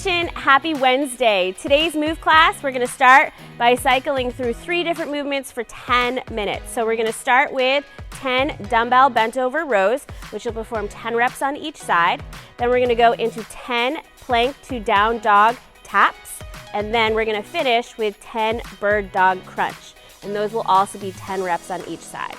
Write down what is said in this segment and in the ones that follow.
Nation, happy Wednesday. Today's move class, we're gonna start by cycling through 3 different movements for 10 minutes. So we're gonna start with 10 dumbbell bent over rows, which will perform 10 reps on each side. Then we're gonna go into 10 plank to down dog taps. And then we're gonna finish with 10 bird dog crunch. And those will also be 10 reps on each side.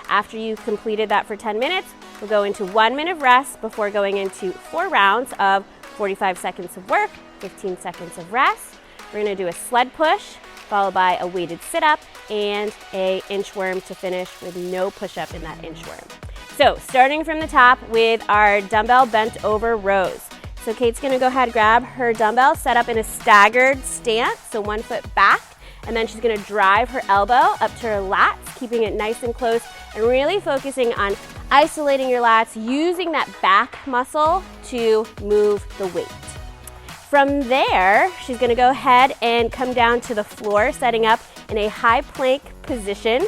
After you've completed that for 10 minutes, we'll go into 1 minute of rest before going into 4 rounds of 45 seconds of work, 15 seconds of rest. We're gonna do a sled push, followed by a weighted sit-up and a inchworm to finish with no push-up in that inchworm. So starting from the top with our dumbbell bent over rows. So Kate's gonna go ahead, grab her dumbbell, set up in a staggered stance, so 1 foot back, and then she's gonna drive her elbow up to her lats, keeping it nice and close, and really focusing on isolating your lats, using that back muscle to move the weight. From there, she's gonna go ahead and come down to the floor, setting up in a high plank position.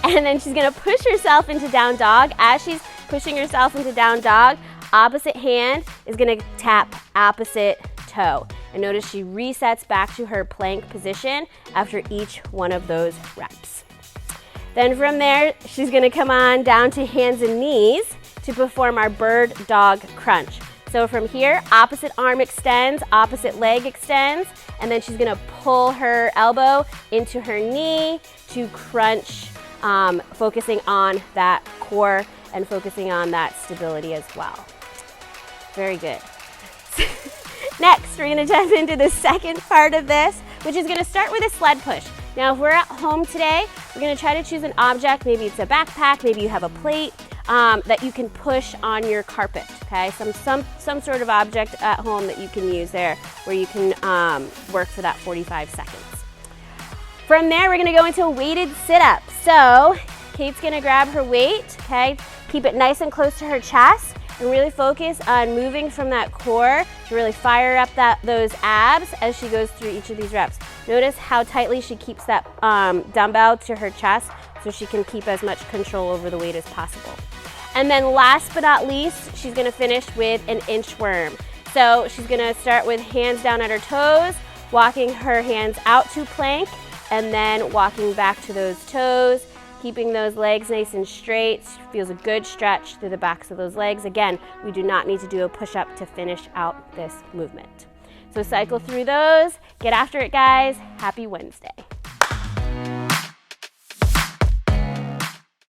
And then she's gonna push herself into down dog. As she's pushing herself into down dog, opposite hand is gonna tap opposite toe. And notice she resets back to her plank position after each one of those reps. Then from there, she's gonna come on down to hands and knees to perform our bird dog crunch. So from here, opposite arm extends, opposite leg extends, and then she's gonna pull her elbow into her knee to crunch, focusing on that core and focusing on that stability as well. Very good. Next, we're gonna jump into the second part of this, which is gonna start with a sled push. Now, if we're at home today, we're gonna try to choose an object, maybe it's a backpack, maybe you have a plate, that you can push on your carpet, okay? Some sort of object at home that you can use there where you can work for that 45 seconds. From there, we're gonna go into a weighted sit-up. So, Kate's gonna grab her weight, okay? Keep it nice and close to her chest and really focus on moving from that core to really fire up those abs as she goes through each of these reps. Notice how tightly she keeps that dumbbell to her chest so she can keep as much control over the weight as possible. And then last but not least, she's gonna finish with an inchworm. So she's gonna start with hands down at her toes, walking her hands out to plank, and then walking back to those toes, keeping those legs nice and straight. Feels a good stretch through the backs of those legs. Again, we do not need to do a push-up to finish out this movement. So cycle through those, get after it guys, happy Wednesday.